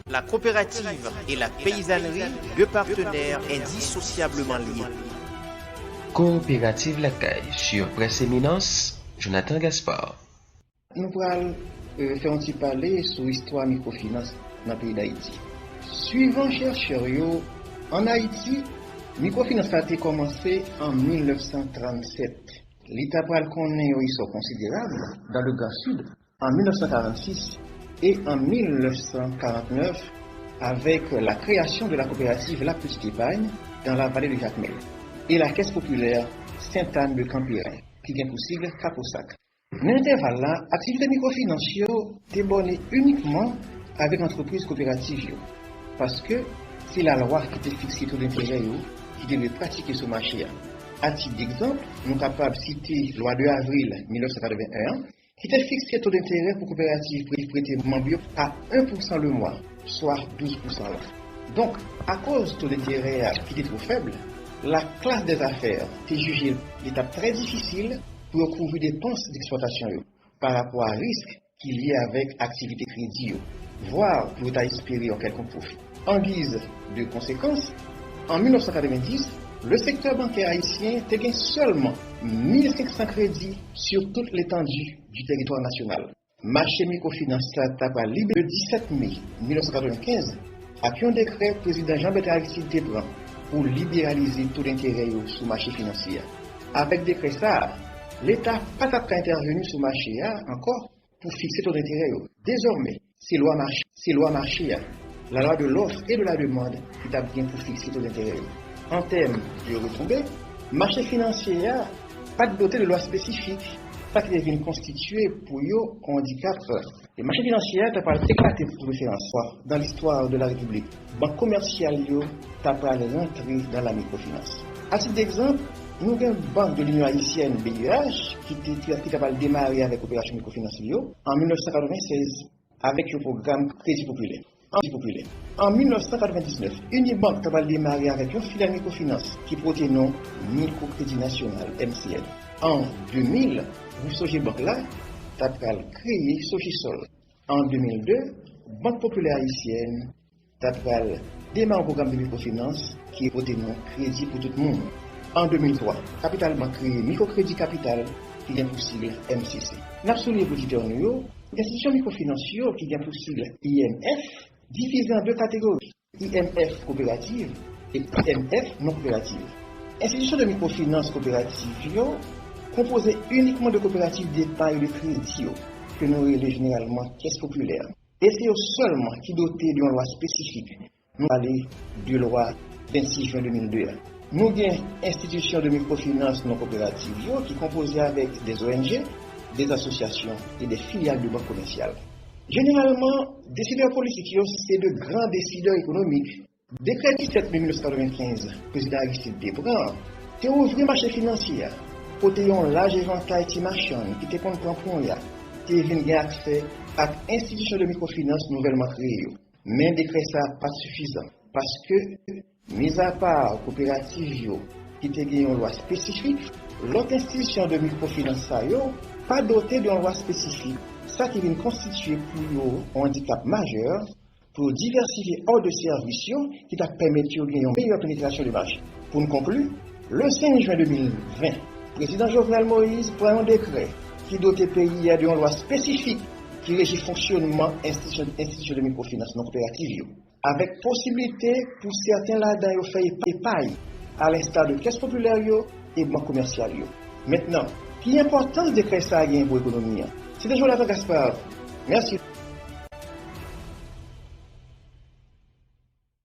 La coopérative et la paysannerie, deux partenaires indissociablement liés. Coopérative Lacaille sur Presse Éminence, Jonathan Gaspard. Nous allons faire un petit parler sur l'histoire microfinance dans le pays d'Haïti. Suivant chercheurs, en Haïti, microfinance a été commencé en 1937. L'État connaît un essor considérable dans le Grand Sud en 1946 et en 1949 avec la création de la coopérative La Petite Épargne dans la vallée de Jacmel et la Caisse populaire Sainte-Anne de Campirin, qui vient pour sigle CAPOSAC. Dans l'intervalle là, l'activité microfinance est bonne uniquement avec l'entreprise coopérative parce que c'est la loi qui te fixe taux d'intérêt qui devait pratiquer ce marché. À titre d'exemple, nous sommes capables de citer la loi 2 avril 1981 qui te fixe taux d'intérêt pour coopérative prêter membres à 1% le mois, soit 12% l'an. Donc, à cause du taux d'intérêt qui est trop faible, la classe des affaires est jugée l'étape très difficile pour couvrir des dépenses d'exploitation par rapport à risque qu'il y a avec activité crédit, voire pour espérer en quelconque profit. En guise de conséquence, en 1990, le secteur bancaire haïtien gagné seulement 1500 crédits sur toute l'étendue du territoire national. Marché microfinance a libéré le 17 mai 1995 après un décret président Jean-Bertrand Aristide Tebran pour libéraliser tout l'intérêt sur le marché financier. Avec décret ça, l'État n'a pas intervenu sur le marché encore pour fixer taux d'intérêt. Désormais, c'est loi marché, la loi de l'offre et de la demande qui a bien pour fixer taux d'intérêt. En termes de retombées, le marché financier n'a pas doté de loi spécifique, pas qui devient constitué pour un handicap. Le marché financier n'a pas éclaté pour référence dans l'histoire de la République. La banque commerciale n'a pas rentré dans la microfinance. À titre d'exemple, nous avons une banque de l'Union haïtienne BIH qui est capable de démarrer avec l'opération microfinance en 1996 avec le programme Crédit Populaire. En 1999, Unibank a démarré avec une filiale microfinance qui portait le nom Microcrédit National MCN. En 2000, Groupe Banque là a créé Sogisol. En 2002, Banque Populaire Haïtienne a démarré un programme de microfinance qui est porté le nom Crédit pour tout le monde. En 2003, Capital Banque créé Microcrédit Capital qui vient pour sigle MCC. Nous avons souligné pour l'institution microfinancière qui vient pour sigle IMF, divisé en deux catégories, IMF coopérative et IMF non coopérative. Institution de microfinance coopérative composée uniquement de coopératives d'épargne et de crédit que nous relèvons généralement caisse populaire. Et c'est seulement qui doté d'une loi spécifique. Nous allons de loi 26 juin 2002. Nous avons institution de microfinance non coopérative qui est composée avec des ONG, des associations et des filiales de banques commerciales. Généralement, décideurs politiques, c'est de grands décideurs économiques. Décret 17 mai 1995, président Aristide Tebran, a ouvert le marché financier, côté un large éventail de marchands qui te prend pour un qui vient accès à l'institution de microfinance nouvellement créée. Mais décret ça pas suffisant parce que, mis à part coopérative qui te gagne une loi spécifique, l'autre institution de microfinance pas dotée d'une loi spécifique. Ça qui vient constituer pour un handicap majeur pour diversifier hors de services qui t'a permis de gagner une meilleure pénétration du marché. Pour nous conclure, le 5 juin 2020, le président Jovenel Moïse prend un décret qui dote le pays d'une loi spécifique qui régit le fonctionnement institution de microfinance non coopérative, avec possibilité pour certains là-dedans de faire épargne, à l'instar de caisse populaire et banque commerciale. Maintenant, quelle importance de décret ça a pour l'économie? C'est déjà Jonathan Gaspard. Merci.